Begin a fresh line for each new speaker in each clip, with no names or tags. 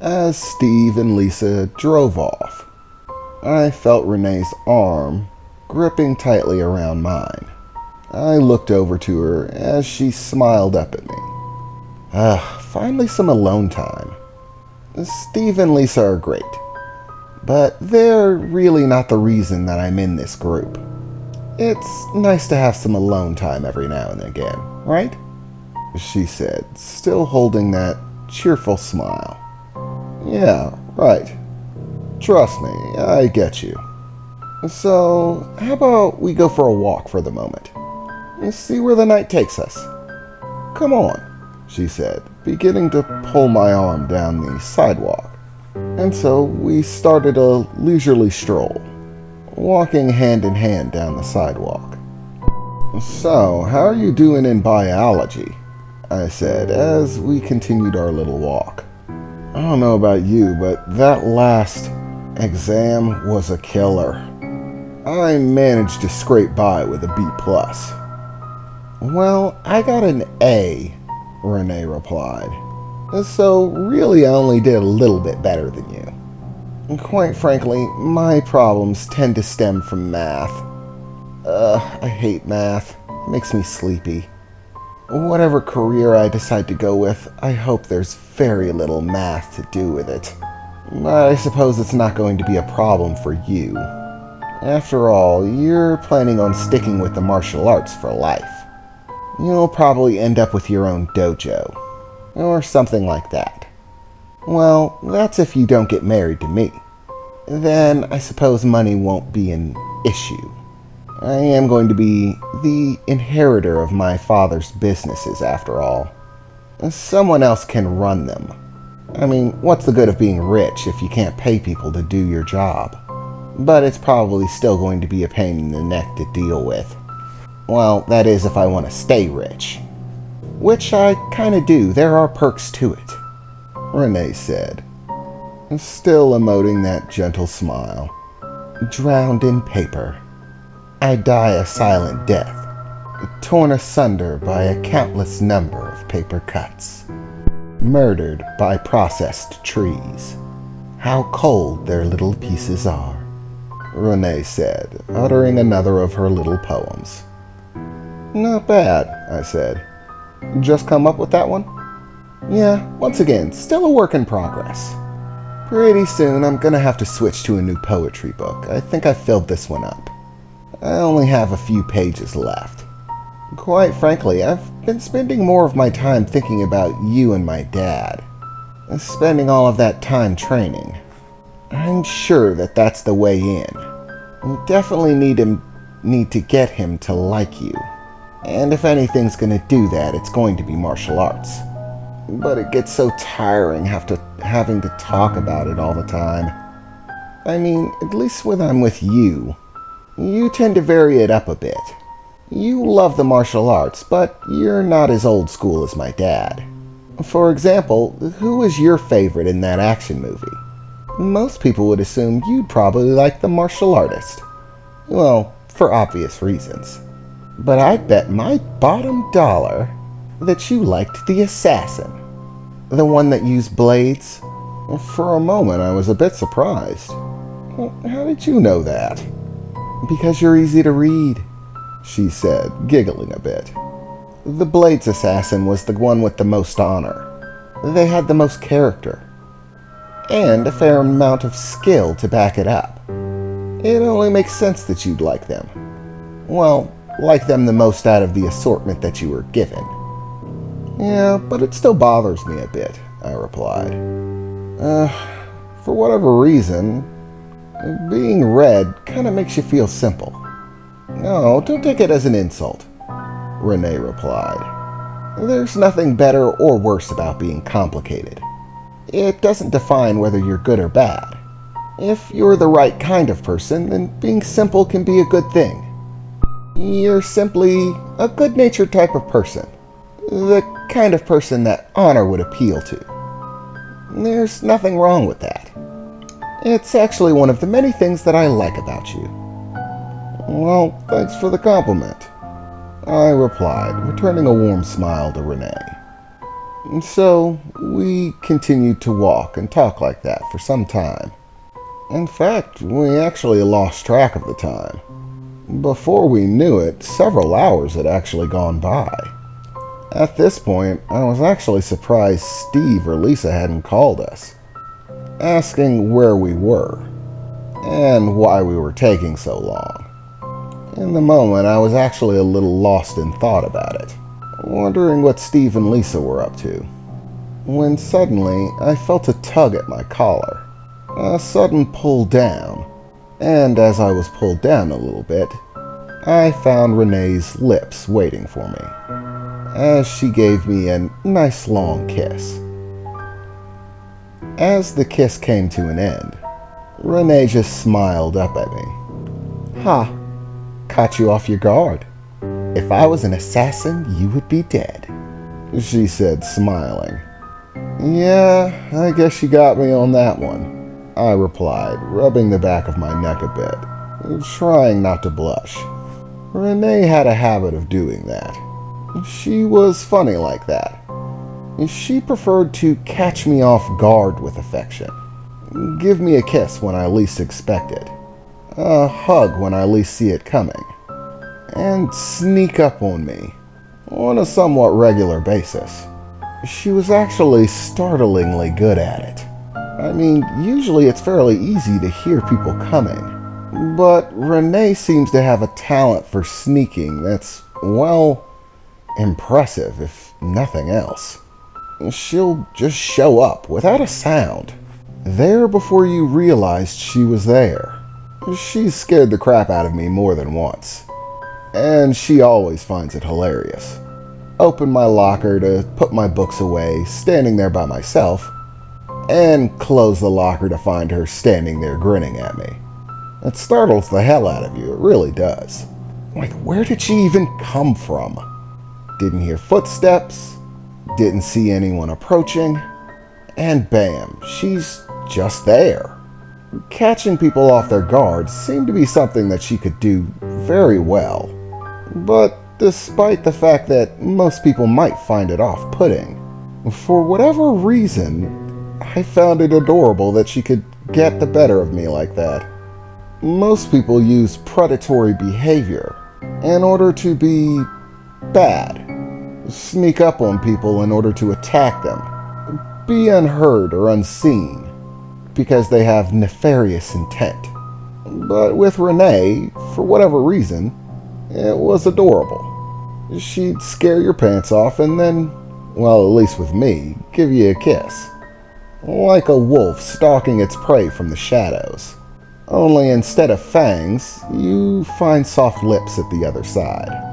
as Steve and Lisa drove off. I felt Renee's arm gripping tightly around mine. I looked over to her as she smiled up at me. Finally some alone time. Steve and Lisa are great, but they're really not the reason that I'm in this group. It's nice to have some alone time every now and again, right? She said, still holding that cheerful smile. Yeah, right. Trust me, I get you. So, how about we go for a walk for the moment? And see where the night takes us. Come on, she said, beginning to pull my arm down the sidewalk. And so we started a leisurely stroll, walking hand in hand down the sidewalk. So, how are you doing in biology? I said as we continued our little walk. I don't know about you, but that last exam was a killer. I managed to scrape by with a B+. Well, I got an A, Renee replied. So really I only did a little bit better than you. And quite frankly, my problems tend to stem from math. I hate math. It makes me sleepy. Whatever career I decide to go with, I hope there's very little math to do with it. But I suppose it's not going to be a problem for you. After all, you're planning on sticking with the martial arts for life. You'll probably end up with your own dojo, or something like that. Well, that's if you don't get married to me. Then I suppose money won't be an issue. I am going to be the inheritor of my father's businesses, after all. Someone else can run them. I mean, what's the good of being rich if you can't pay people to do your job? But it's probably still going to be a pain in the neck to deal with. Well, that is if I want to stay rich. Which I kinda do, there are perks to it, Renee said, still emoting that gentle smile. Drowned in paper. I die a silent death, torn asunder by a countless number of paper cuts. Murdered by processed trees. How cold their little pieces are, Renee said, uttering another of her little poems. Not bad, I said. Just come up with that one? Yeah, once again, still a work in progress. Pretty soon I'm gonna have to switch to a new poetry book. I think I filled this one up. I only have a few pages left. Quite frankly, I've been spending more of my time thinking about you and my dad. Spending all of that time training. I'm sure that that's the way in. We definitely need to get him to like you. And if anything's gonna do that, it's going to be martial arts. But it gets so tiring having to talk about it all the time. I mean, at least when I'm with you, you tend to vary it up a bit. You love the martial arts, but you're not as old school as my dad. For example, who was your favorite in that action movie? Most people would assume you'd probably like the martial artist. Well, for obvious reasons. But I'd bet my bottom dollar that you liked the assassin. The one that used blades. For a moment, I was a bit surprised. Well, how did you know that? Because you're easy to read, she said, giggling a bit. The Blades assassin was the one with the most honor. They had the most character. And a fair amount of skill to back it up. It only makes sense that you'd like them. Well, like them the most out of the assortment that you were given. Yeah, but it still bothers me a bit, I replied. For whatever reason, being red kinda makes you feel simple. No, don't take it as an insult, Renee replied. There's nothing better or worse about being complicated. It doesn't define whether you're good or bad. If you're the right kind of person, then being simple can be a good thing. You're simply a good-natured type of person. The kind of person that honor would appeal to. There's nothing wrong with that. It's actually one of the many things that I like about you. Well, thanks for the compliment, I replied, returning a warm smile to Renee. And so we continued to walk and talk like that for some time. In fact, we actually lost track of the time. Before we knew it, several hours had actually gone by. At this point, I was actually surprised Steve or Lisa hadn't called us, asking where we were and why we were taking so long. In the moment, I was actually a little lost in thought about it, wondering what Steve and Lisa were up to, when suddenly I felt a tug at my collar, a sudden pull down, and as I was pulled down a little bit, I found Renee's lips waiting for me, as she gave me a nice long kiss. As the kiss came to an end, Renee just smiled up at me. "Ha, caught you off your guard. If I was an assassin, you would be dead," she said, smiling. "Yeah, I guess you got me on that one," I replied, rubbing the back of my neck a bit, trying not to blush. Renee had a habit of doing that. She was funny like that. She preferred to catch me off guard with affection, give me a kiss when I least expect it, a hug when I least see it coming, and sneak up on me on a somewhat regular basis. She was actually startlingly good at it. I mean, usually it's fairly easy to hear people coming, but Renee seems to have a talent for sneaking that's, well, impressive if nothing else. She'll just show up without a sound, there before you realized she was there. She's scared the crap out of me more than once, and she always finds it hilarious. Open my locker to put my books away, standing there by myself, and close the locker to find her standing there grinning at me. It startles the hell out of you, it really does. Like, where did she even come from? Didn't hear footsteps, didn't see anyone approaching, and bam, she's just there. Catching people off their guard seemed to be something that she could do very well. But despite the fact that most people might find it off-putting, for whatever reason, I found it adorable that she could get the better of me like that. Most people use predatory behavior in order to be bad. Sneak up on people in order to attack them. Be unheard or unseen because they have nefarious intent. But with Renee, for whatever reason, it was adorable. She'd scare your pants off and then, well, at least with me, give you a kiss. Like a wolf stalking its prey from the shadows. Only instead of fangs, you find soft lips at the other side.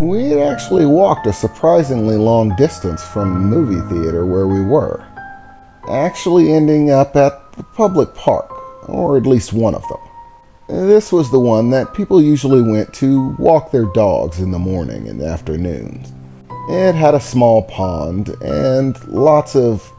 We had actually walked a surprisingly long distance from the movie theater where we were, actually ending up at the public park, or at least one of them. This was the one that people usually went to walk their dogs in the morning and afternoon. It had a small pond and lots of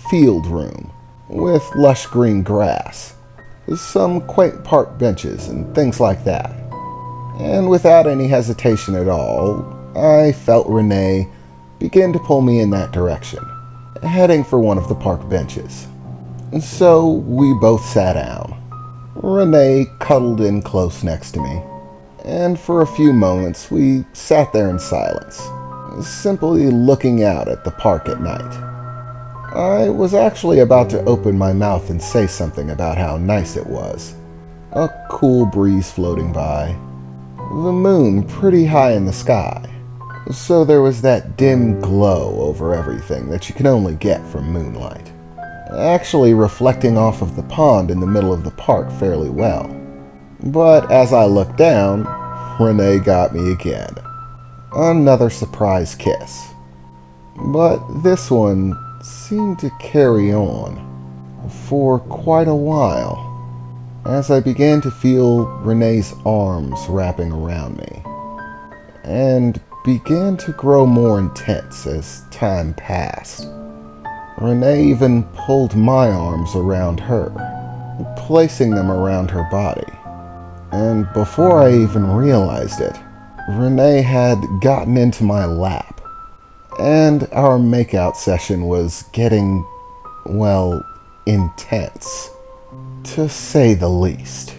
field room with lush green grass, some quaint park benches and things like that. And without any hesitation at all, I felt Renee begin to pull me in that direction, heading for one of the park benches. So we both sat down. Renee cuddled in close next to me, and for a few moments we sat there in silence, simply looking out at the park at night. I was actually about to open my mouth and say something about how nice it was. A cool breeze floating by, the moon pretty high in the sky, so there was that dim glow over everything that you can only get from moonlight, actually reflecting off of the pond in the middle of the park fairly well. But as I looked down, Renee got me again. Another surprise kiss. But this one seemed to carry on for quite a while, as I began to feel Renee's arms wrapping around me, and began to grow more intense as time passed. Renee even pulled my arms around her, placing them around her body, and before I even realized it, Renee had gotten into my lap, and our makeout session was getting, well, intense, to say the least.